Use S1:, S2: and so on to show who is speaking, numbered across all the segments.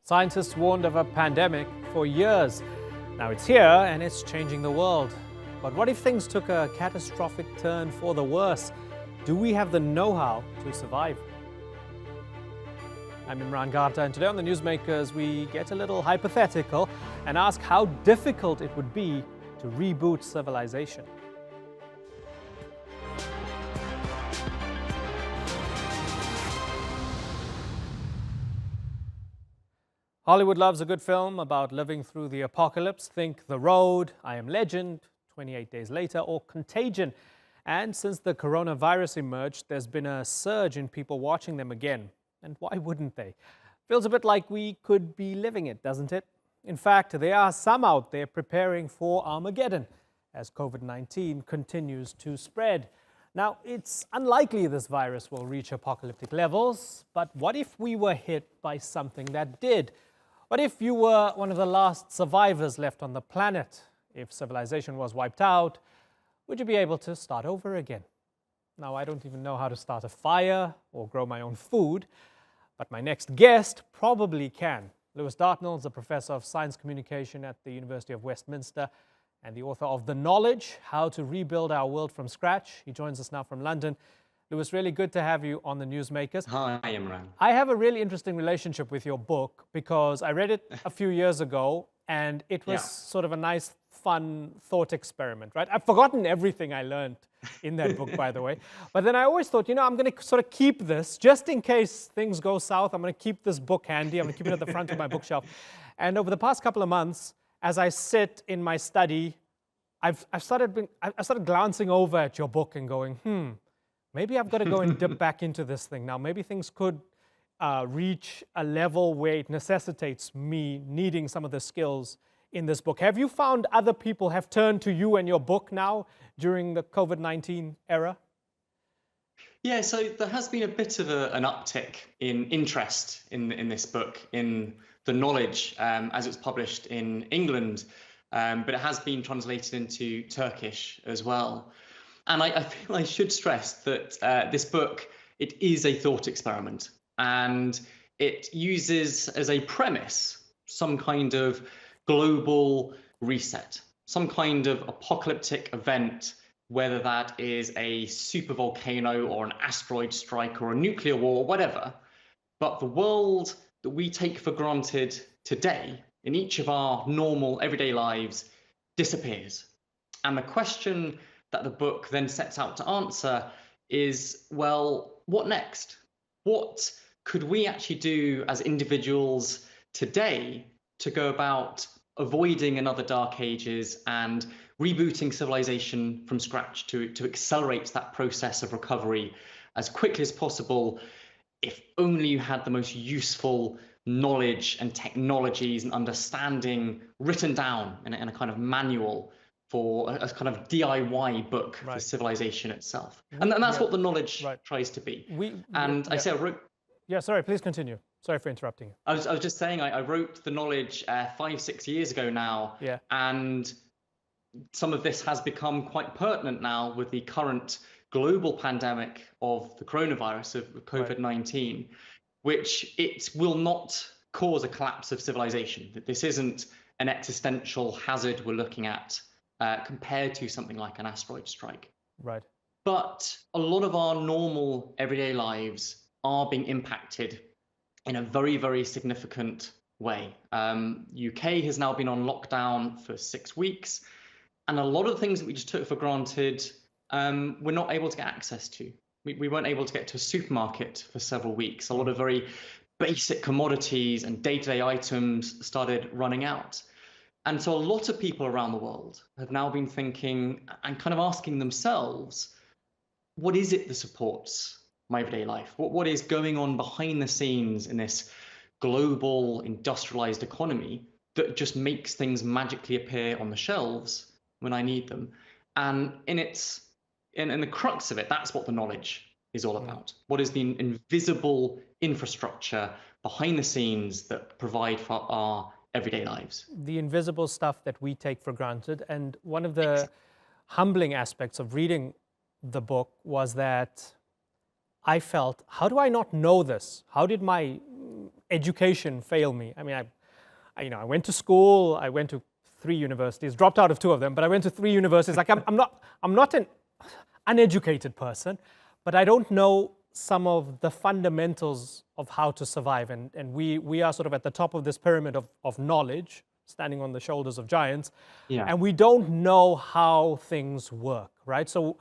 S1: Scientists warned of a pandemic for years. Now it's here and it's changing the world. But what if things took a catastrophic turn for the worse? Do we have the know-how to survive? I'm Imran Garta, and today on the Newsmakers we get a little hypothetical and ask how difficult it would be to reboot civilization. Hollywood loves a good film about living through the apocalypse. Think The Road, I Am Legend, 28 Days Later, or Contagion. And since the coronavirus emerged, there's been a surge in people watching them again. And why wouldn't they? Feels a bit like we could be living it, doesn't it? In fact, there are some out there preparing for Armageddon as COVID-19 continues to spread. Now, it's unlikely this virus will reach apocalyptic levels, but what if we were hit by something that did? What if you were one of the last survivors left on the planet? If civilization was wiped out, would you be able to start over again? Now, I don't even know how to start a fire or grow my own food, but my next guest probably can. Lewis Dartnell is a professor of science communication at the University of Westminster and the author of The Knowledge, How to Rebuild Our World from Scratch. He joins us now from London. Lewis, really good to have you on the Newsmakers.
S2: Hi, Imran.
S1: I have a really interesting relationship with your book because I read it a few years ago and it was sort of a nice, fun thought experiment, right? I've forgotten everything I learned in that book, by the way. But then I always thought, I'm going to sort of keep this just in case things go south. I'm going to keep this book handy. I'm going to keep it at the front of my bookshelf. And over the past couple of months, as I sit in my study, I've started glancing over at your book and going, maybe I've got to go and dip back into this thing now. Maybe things could reach a level where it necessitates me needing some of the skills in this book. Have you found other people have turned to you and your book now during the COVID-19 era?
S2: Yeah, so there has been a bit of an uptick in interest in this book, in The Knowledge, as it was published in England, but it has been translated into Turkish as well. And I feel I should stress that this book, it is a thought experiment, and it uses as a premise some kind of global reset, some kind of apocalyptic event, whether that is a super volcano or an asteroid strike or a nuclear war, whatever. But the world that we take for granted today in each of our normal everyday lives disappears. And the question that the book then sets out to answer is, well, what next? What could we actually do as individuals today to go about avoiding another dark ages and rebooting civilization from scratch to accelerate that process of recovery as quickly as possible, if only you had the most useful knowledge and technologies and understanding written down in a kind of manual for a kind of DIY book for civilization itself. And that's what The Knowledge tries to be. I wrote...
S1: Yeah, sorry, please continue. Sorry for interrupting you.
S2: I was just saying, I wrote The Knowledge 5-6 years ago now, and some of this has become quite pertinent now with the current global pandemic of the coronavirus, of COVID-19, which it will not cause a collapse of civilization. This isn't an existential hazard we're looking at compared to something like an asteroid strike.
S1: Right.
S2: But a lot of our normal everyday lives are being impacted in a very, very significant way. UK has now been on lockdown for 6 weeks, and a lot of the things that we just took for granted, we're not able to get access to. We weren't able to get to a supermarket for several weeks. A lot of very basic commodities and day-to-day items started running out. And so a lot of people around the world have now been thinking and kind of asking themselves, what is it that supports my everyday life? What is going on behind the scenes in this global industrialized economy that just makes things magically appear on the shelves when I need them? And in the crux of it, that's what The Knowledge is all about. What is the invisible infrastructure behind the scenes that provide for our everyday lives?
S1: The invisible stuff that we take for granted. And one of the humbling aspects of reading the book was that I felt, how do I not know this? How did my education fail me. I mean, I went to school, I went to 3 universities, dropped out of 2 of them, but I went to 3 universities. Like I'm not an uneducated person, but I don't know some of the fundamentals of how to survive. And we are sort of at the top of this pyramid of knowledge, standing on the shoulders of giants,
S2: Yeah.
S1: and we don't know how things work, right? So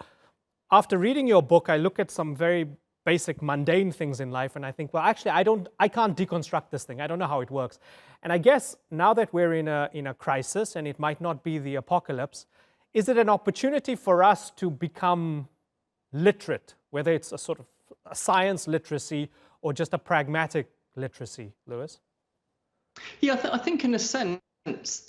S1: after reading your book, I look at some very basic, mundane things in life, and I think, well, actually, I can't deconstruct this thing. I don't know how it works. And I guess now that we're in a crisis, and it might not be the apocalypse, is it an opportunity for us to become literate, whether it's a sort of a science literacy or just a pragmatic literacy, Lewis?
S2: Yeah, I think in a sense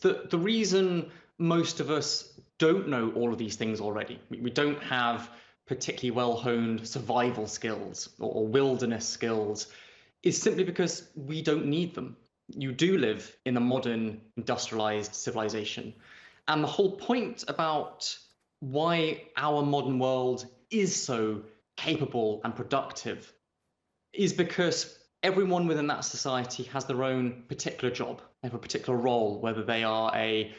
S2: that the reason most of us don't know all of these things already, we don't have particularly well-honed survival skills or wilderness skills, is simply because we don't need them. You do live in a modern industrialized civilization. And the whole point about why our modern world is so capable and productive is because everyone within that society has their own particular job. They have a particular role, whether they are a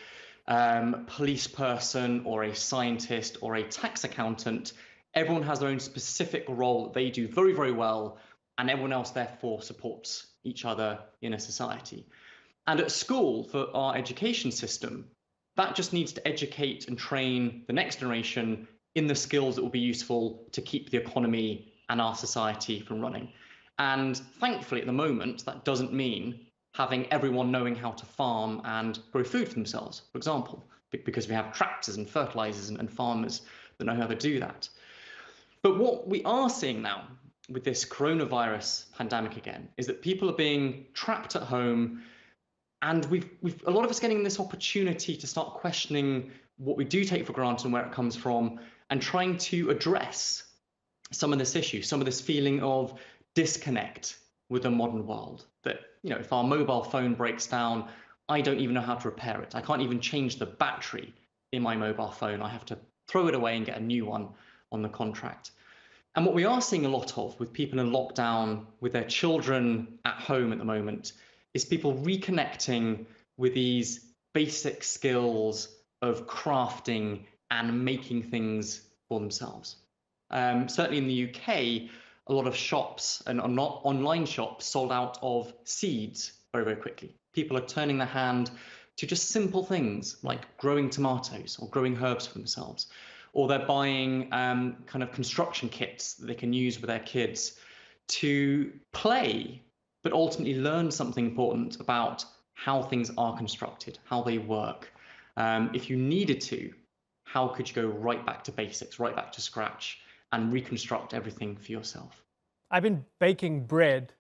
S2: police person or a scientist or a tax accountant. Everyone has their own specific role that they do very, very well, and everyone else therefore supports each other in a society. And at school, for our education system, that just needs to educate and train the next generation in the skills that will be useful to keep the economy and our society from running. And thankfully, at the moment, that doesn't mean having everyone knowing how to farm and grow food for themselves, for example, because we have tractors and fertilizers and farmers that know how to do that. But what we are seeing now with this coronavirus pandemic again is that people are being trapped at home, and we've a lot of us getting this opportunity to start questioning what we do take for granted and where it comes from, and trying to address some of this issue, some of this feeling of disconnect with the modern world. That, if our mobile phone breaks down, I don't even know how to repair it. I can't even change the battery in my mobile phone. I have to throw it away and get a new one on the contract. And what we are seeing a lot of with people in lockdown, with their children at home at the moment, is people reconnecting with these basic skills of crafting and making things for themselves. Certainly in the UK, a lot of shops and not online shops sold out of seeds very, very quickly. People are turning their hand to just simple things like growing tomatoes or growing herbs for themselves, or they're buying kind of construction kits that they can use with their kids to play, but ultimately learn something important about how things are constructed, how they work. If you needed to, how could you go right back to basics, right back to scratch, and reconstruct everything for yourself?
S1: I've been baking bread,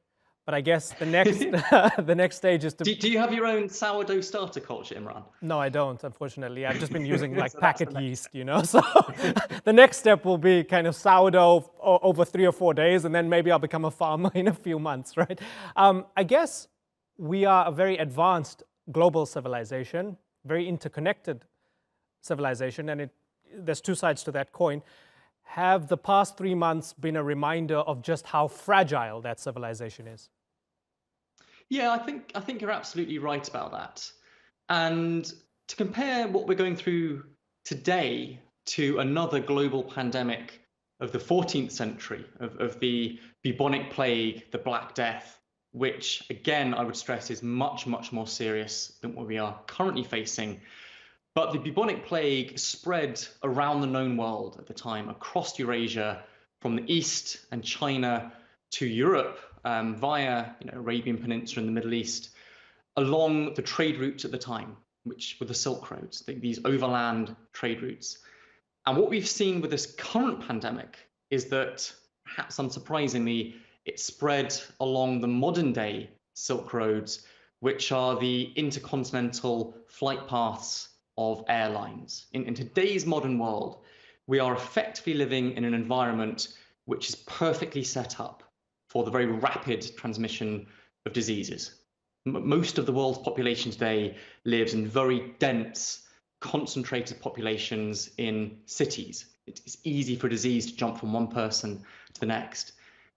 S1: but I guess the next the next stage is to.
S2: Do you have your own sourdough starter culture, Imran?
S1: No, I don't, unfortunately. I've just been using like
S2: So
S1: packet yeast, So the next step will be kind of sourdough over 3 or 4 days, and then maybe I'll become a farmer in a few months, right? I guess we are a very advanced global civilization, very interconnected civilization, and there's 2 sides to that coin. Have the past 3 months been a reminder of just how fragile that civilization is?
S2: Yeah, I think you're absolutely right about that. And to compare what we're going through today to another global pandemic of the 14th century, of the bubonic plague, the Black Death, which again, I would stress is much, much more serious than what we are currently facing. But the bubonic plague spread around the known world at the time, across Eurasia, from the East and China to Europe, via Arabian Peninsula and the Middle East, along the trade routes at the time, which were the Silk Roads, these overland trade routes. And what we've seen with this current pandemic is that, perhaps unsurprisingly, it spread along the modern day Silk Roads, which are the intercontinental flight paths of airlines. In today's modern world, we are effectively living in an environment which is perfectly set up for the very rapid transmission of diseases. Most of the world's population today lives in very dense, concentrated populations in cities. It's easy for disease to jump from one person to the next.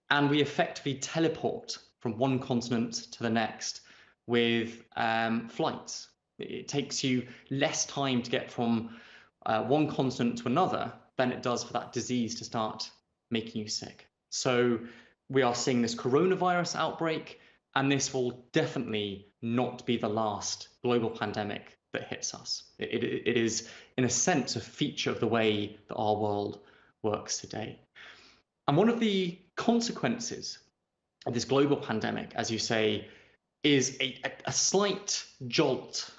S2: And we effectively teleport from one continent to the next with flights. It takes you less time to get from one continent to another than it does for that disease to start making you sick. So we are seeing this coronavirus outbreak, and this will definitely not be the last global pandemic that hits us. It is, in a sense, a feature of the way that our world works today. And one of the consequences of this global pandemic, as you say, is a slight jolt,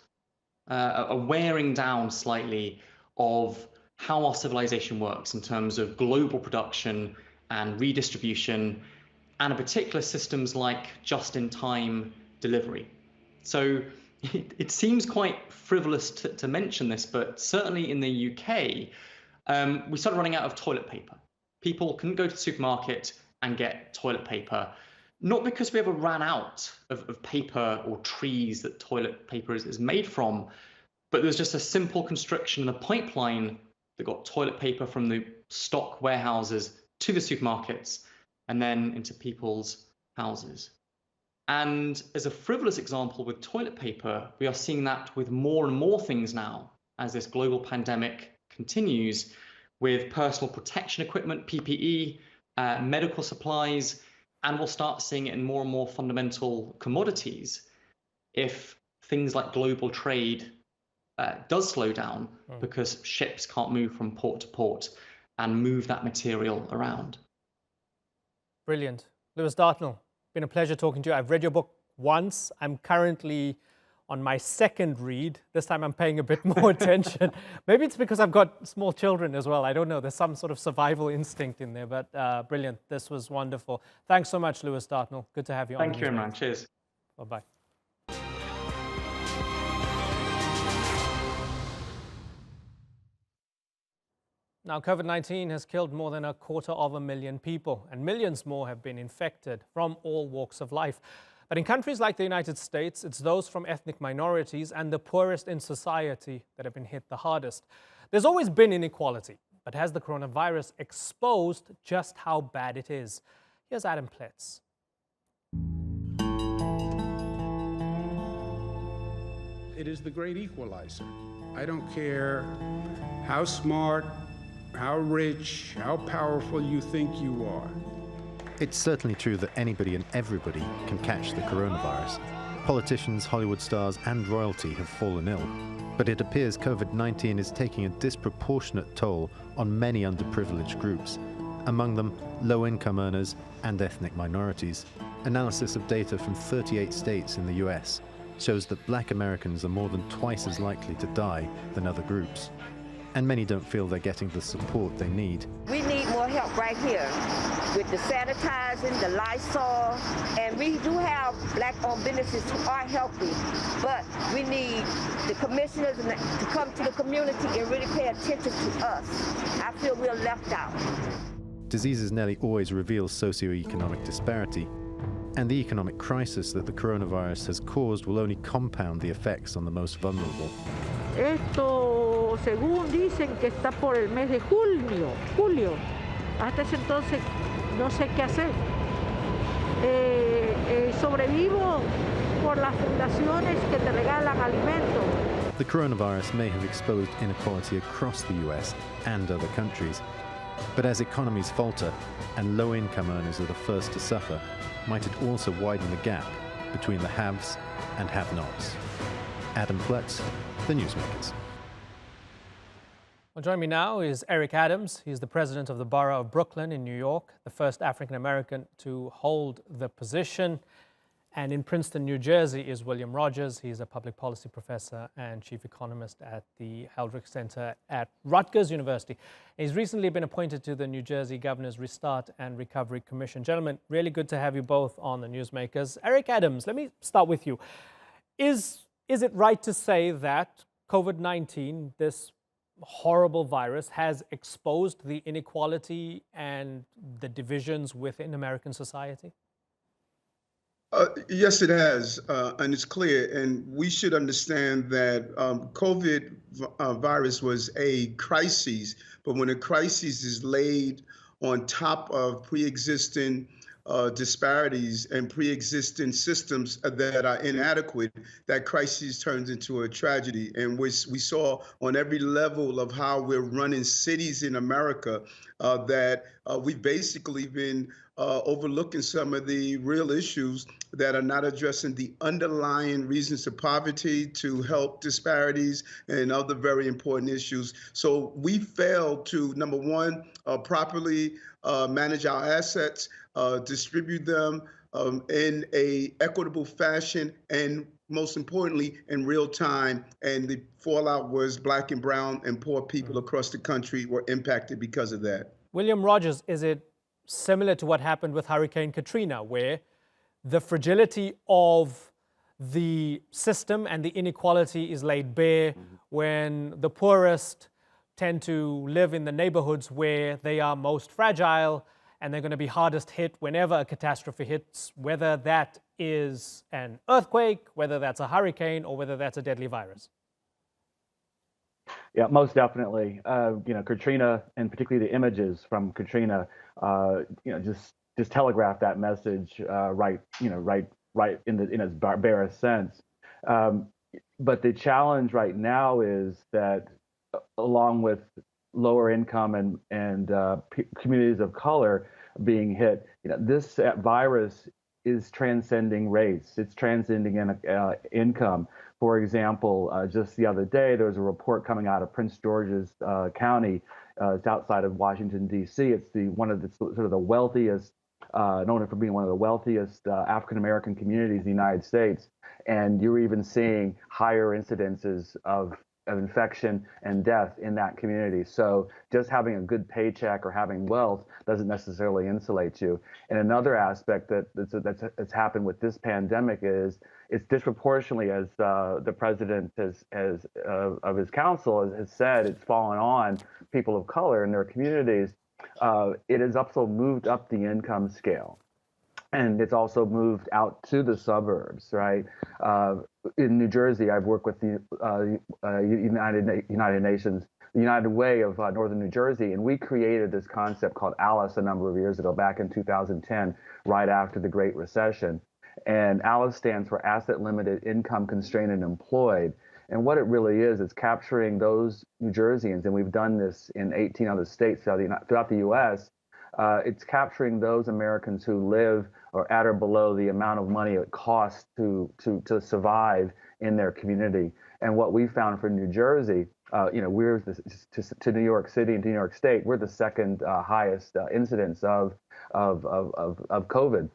S2: a wearing down slightly of how our civilization works in terms of global production and redistribution, and in particular systems like just-in-time delivery. So it seems quite frivolous to mention this, but certainly in the UK, we started running out of toilet paper. People couldn't go to the supermarket and get toilet paper, not because we ever ran out of paper or trees that toilet paper is made from, but there's just a simple constriction in the pipeline that got toilet paper from the stock warehouses to the supermarkets and then into people's houses. And as a frivolous example with toilet paper, we are seeing that with more and more things now as this global pandemic continues, with personal protection equipment, PPE, medical supplies, and we'll start seeing it in more and more fundamental commodities if things like global trade does slow down because ships can't move from port to port and move that material around.
S1: Brilliant. Lewis Dartnell, been a pleasure talking to you. I've read your book once. I'm currently on my second read. This time I'm paying a bit more attention. Maybe it's because I've got small children as well. I don't know. There's some sort of survival instinct in there, but brilliant. This was wonderful. Thanks so much, Lewis Dartnell. Good to have you on.
S2: Thank you, Imran. Cheers.
S1: Bye-bye. Now, COVID-19 has killed more than 250,000 people, and millions more have been infected from all walks of life. But in countries like the United States, it's those from ethnic minorities and the poorest in society that have been hit the hardest. There's always been inequality, but has the coronavirus exposed just how bad it is? Here's Adam Pletz.
S3: It is the great equalizer. I don't care how smart, how rich, how powerful you think you are.
S4: It's certainly true that anybody and everybody can catch the coronavirus. Politicians, Hollywood stars, and royalty have fallen ill. But it appears COVID-19 is taking a disproportionate toll on many underprivileged groups, among them low-income earners and ethnic minorities. Analysis of data from 38 states in the US shows that Black Americans are more than twice as likely to die than other groups. And many don't feel they're getting the support they need.
S5: We need more help right here with the sanitizing, the Lysol, and we do have Black-owned businesses who are helping, but we need the commissioners to come to the community and really pay attention to us. I feel we're left out.
S4: Diseases nearly always reveal socioeconomic disparity, and the economic crisis that the coronavirus has caused will only compound the effects on the most vulnerable.
S6: Esto, según dicen que está por el mes de julio. Hasta ese entonces no sé qué hacer. Sobrevivo por las fundaciones que te regalan alimentos.
S4: The coronavirus may have exposed inequality across the US and other countries, but as economies falter and low-income earners are the first to suffer, might it also widen the gap between the haves and have-nots? Adam Pletz, The Newsmakers.
S1: Well, joining me now is Eric Adams. He's the president of the Borough of Brooklyn in New York, the first African-American to hold the position. And in Princeton, New Jersey is William Rodgers. He's a public policy professor and chief economist at the Eldridge Center at Rutgers University. He's recently been appointed to the New Jersey Governor's Restart and Recovery Commission. Gentlemen, really good to have you both on the Newsmakers. Eric Adams, let me start with you. Is it right to say that COVID-19, this horrible virus, has exposed the inequality and the divisions within American society?
S7: Yes, it has, and it's clear. And we should understand that COVID virus was a crisis, but when a crisis is laid on top of pre-existing disparities and pre-existing systems that are inadequate, that crisis turns into a tragedy. And we saw on every level of how we're running cities in America that we've basically been overlooking some of the real issues that are not addressing the underlying reasons of poverty, to help disparities and other very important issues. So we failed to, number one, properly manage our assets, distribute them in a equitable fashion, and most importantly, in real time. And the fallout was Black and brown and poor people across the country were impacted because of that.
S1: William Rodgers, is it similar to what happened with Hurricane Katrina, where the fragility of the system and the inequality is laid bare when the poorest tend to live in the neighborhoods where they are most fragile, and they're going to be hardest hit whenever a catastrophe hits, whether that is an earthquake, whether that's a hurricane, or whether that's a deadly virus?
S8: Yeah, most definitely. Katrina, and particularly the images from Katrina, just telegraph that message right in its barest sense. But the challenge right now is that, along with lower income and communities of color being hit, this virus is transcending race. It's transcending income. For example, just the other day, there was a report coming out of Prince George's County. It's outside of Washington, D.C. It's one of the sort of the wealthiest, known for being one of the wealthiest African-American communities in the United States. And you're even seeing higher incidences of infection and death in that community. So just having a good paycheck or having wealth doesn't necessarily insulate you. And another aspect that's happened with this pandemic is it's disproportionately, as the president of his council has said, it's fallen on people of color in their communities. It has also moved up the income scale. And it's also moved out to the suburbs, right? In New Jersey, I've worked with the United Nations, the United Way of Northern New Jersey, and we created this concept called ALICE a number of years ago, back in 2010, right after the Great Recession. And ALICE stands for Asset Limited, Income Constrained, and Employed. And what it really is capturing those New Jerseyans, and we've done this in 18 other states throughout the U.S., it's capturing those Americans who live or at or below the amount of money it costs to survive in their community. And what we found for New Jersey, we're to New York City and to New York State, we're the second highest incidence of COVID.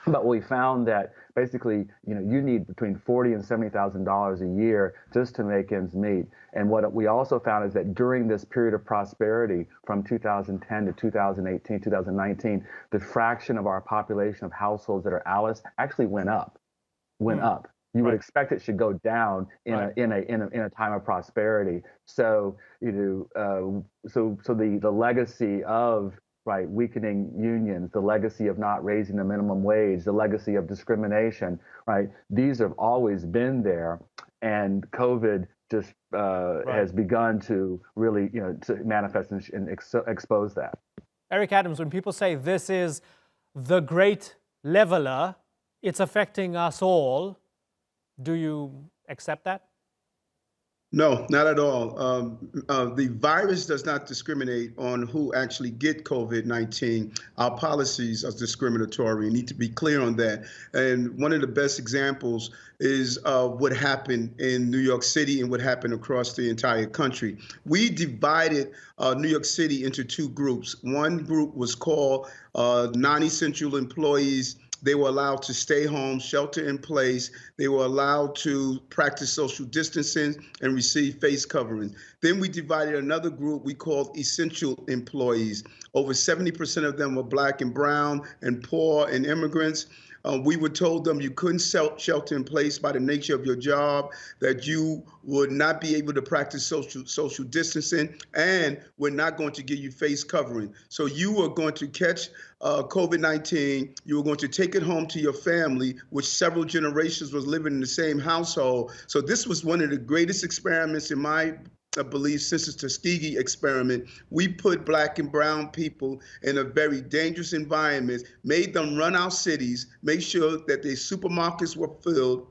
S8: But we found that basically, you need between $40,000 and $70,000 a year just to make ends meet. And what we also found is that during this period of prosperity from 2010 to 2018, 2019, the fraction of our population of households that are ALICE actually went up. You would expect it should go down in a time of prosperity. So the legacy of weakening unions, the legacy of not raising the minimum wage, the legacy of discrimination, these have always been there, and COVID just has begun to really, to manifest and expose that.
S1: Eric Adams, when people say this is the great leveler, it's affecting us all, do you accept that?
S7: No, not at all. The virus does not discriminate on who actually get COVID-19. Our policies are discriminatory. We need to be clear on that. And one of the best examples is what happened in New York City and what happened across the entire country. We divided New York City into two groups. One group was called non-essential employees. They were allowed to stay home, shelter in place. They were allowed to practice social distancing and receive face coverings. Then we divided another group we called essential employees. Over 70% of them were Black and brown and poor and immigrants. We were told them you couldn't shelter in place by the nature of your job, that you would not be able to practice social distancing, and we're not going to give you face covering. So you were going to catch COVID-19, you were going to take it home to your family, which several generations was living in the same household. So this was one of the greatest experiments in my I believe, since the Tuskegee experiment, we put black and brown people in a very dangerous environment, made them run our cities, make sure that their supermarkets were filled,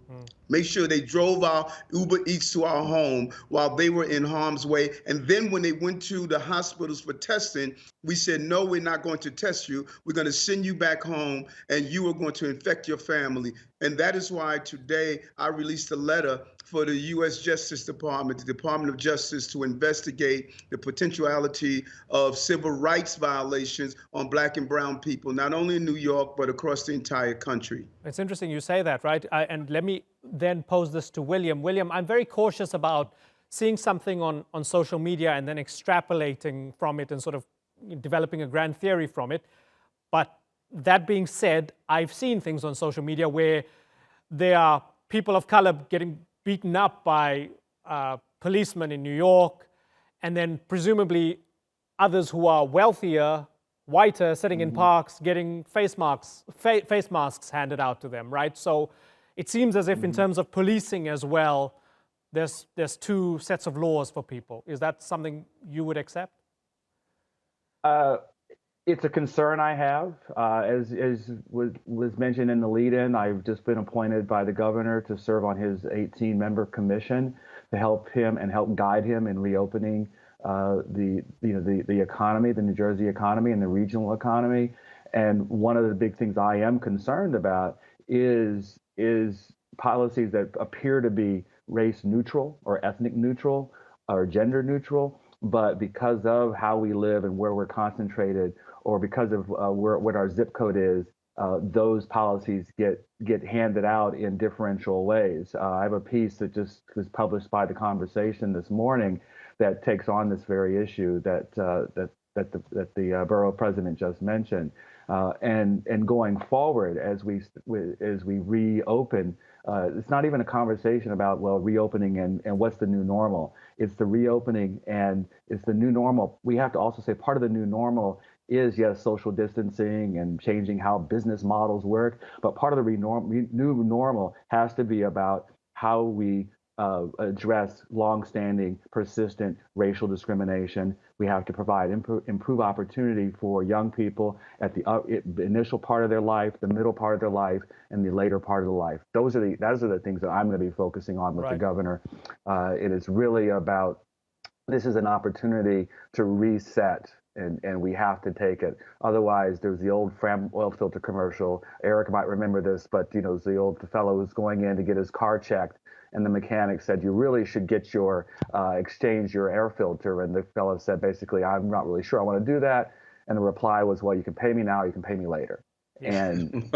S7: make sure they drove our Uber Eats to our home while they were in harm's way. And then when they went to the hospitals for testing, we said, no, we're not going to test you. We're going to send you back home and you are going to infect your family. And that is why today I released a letter for the U.S. Justice Department, the Department of Justice, to investigate the potentiality of civil rights violations on black and brown people, not only in New York, but across the entire country.
S1: It's interesting you say that, right? And let me then pose this to William. William, I'm very cautious about seeing something on social media and then extrapolating from it and sort of developing a grand theory from it. But that being said, I've seen things on social media where there are people of color getting beaten up by policemen in New York, and then presumably others who are wealthier, whiter, sitting in parks, getting face masks handed out to them, right? So it seems as if in terms of policing as well, there's two sets of laws for people. Is that something you would accept?
S8: It's a concern I have. As was mentioned in the lead-in, I've just been appointed by the governor to serve on his 18-member commission to help him and help guide him in reopening the economy, the New Jersey economy, and the regional economy. And one of the big things I am concerned about is policies that appear to be race neutral or ethnic neutral or gender neutral, but because of how we live and where we're concentrated, or because of what our zip code is, those policies get handed out in differential ways. I have a piece that just was published by The Conversation this morning that takes on this very issue that the borough president just mentioned. And going forward, as we reopen, it's not even a conversation about, well, reopening and what's the new normal. It's the reopening and it's the new normal. We have to also say part of the new normal is, yes, social distancing and changing how business models work. But part of the new normal has to be about how we address longstanding, persistent racial discrimination. We have to provide improve opportunity for young people at the initial part of their life, the middle part of their life, and the later part of the life. Those are the things that I'm going to be focusing on with the governor. It is really about, this is an opportunity to reset. And we have to take it. Otherwise, there's the old Fram oil filter commercial. Eric might remember this, but the old fellow who's going in to get his car checked, and the mechanic said, "You really should get your exchange your air filter." And the fellow said, basically, "I'm not really sure I want to do that." And the reply was, "Well, you can pay me now, you can pay me later." And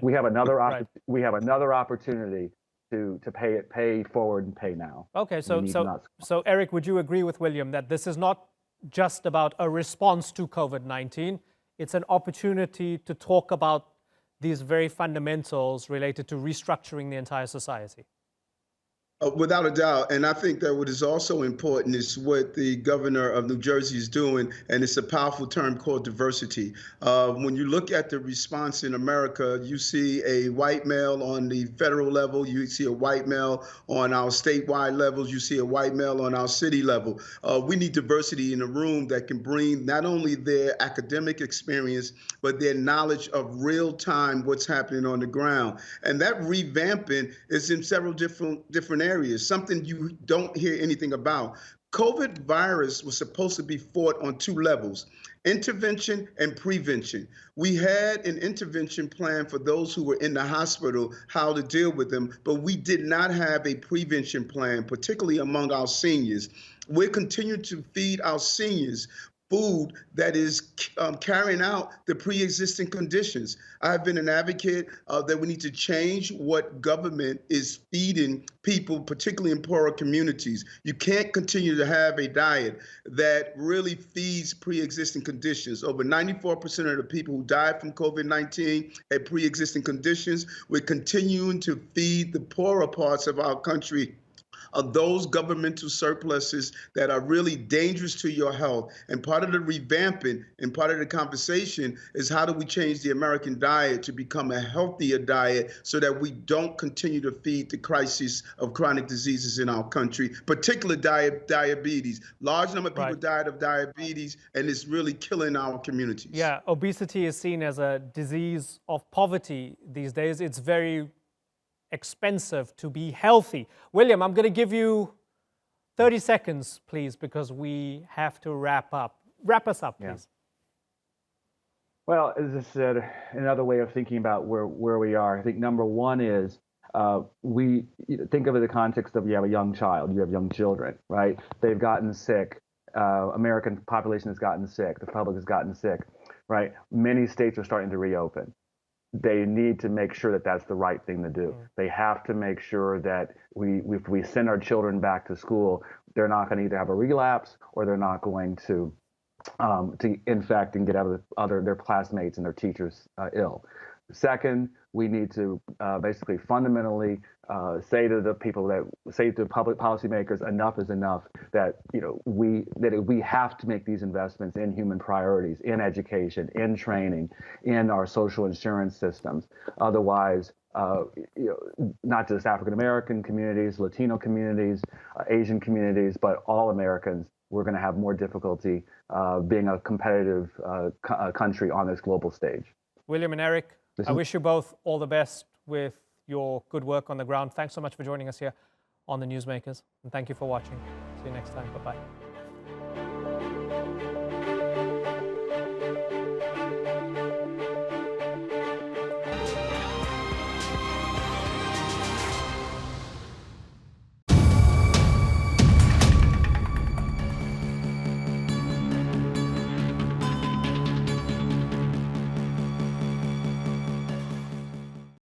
S8: we have another opportunity to pay forward and pay now.
S1: Okay, so Eric, would you agree with William that this is not just about a response to COVID-19, it's an opportunity to talk about these very fundamentals related to restructuring the entire society?
S7: Without a doubt. And I think that what is also important is what the governor of New Jersey is doing, and it's a powerful term called diversity. When you look at the response in America, you see a white male on the federal level, you see a white male on our statewide levels, you see a white male on our city level. We need diversity in a room that can bring not only their academic experience, but their knowledge of real time what's happening on the ground. And that revamping is in several different areas, something you don't hear anything about. COVID virus was supposed to be fought on two levels: intervention and prevention. We had an intervention plan for those who were in the hospital, how to deal with them, but we did not have a prevention plan, particularly among our seniors. We're continuing to feed our seniors food that is carrying out the pre-existing conditions. I've been an advocate that we need to change what government is feeding people, particularly in poorer communities. You can't continue to have a diet that really feeds pre-existing conditions. Over 94% of the people who died from COVID-19 had pre-existing conditions. We're continuing to feed the poorer parts of our country of those governmental surpluses that are really dangerous to your health. And part of the revamping and part of the conversation is how do we change the American diet to become a healthier diet so that we don't continue to feed the crisis of chronic diseases in our country, particularly diabetes. Large number of people died of diabetes, and it's really killing our communities.
S1: Yeah, obesity is seen as a disease of poverty these days. It's very expensive to be healthy. William, I'm going to give you 30 seconds, please, because we have to wrap up. Wrap us up, please.
S8: Yeah. Well, as I said, another way of thinking about where we are, I think number one is we think of it in the context of you have a young child, you have young children, right? They've gotten sick. American population has gotten sick. The public has gotten sick, right? Many states are starting to reopen. They need to make sure that that's the right thing to do. They have to make sure that if we send our children back to school, they're not going to either have a relapse or they're not going to infect and get their classmates and their teachers ill. Second, we need to basically fundamentally say to the people to public policymakers, enough is enough. That we have to make these investments in human priorities, in education, in training, in our social insurance systems. Otherwise, not just African American communities, Latino communities, Asian communities, but all Americans, we're going to have more difficulty being a competitive country on this global stage.
S1: William and Eric, I wish you both all the best with your good work on the ground. Thanks so much for joining us here on The Newsmakers. And thank you for watching. See you next time. Bye-bye.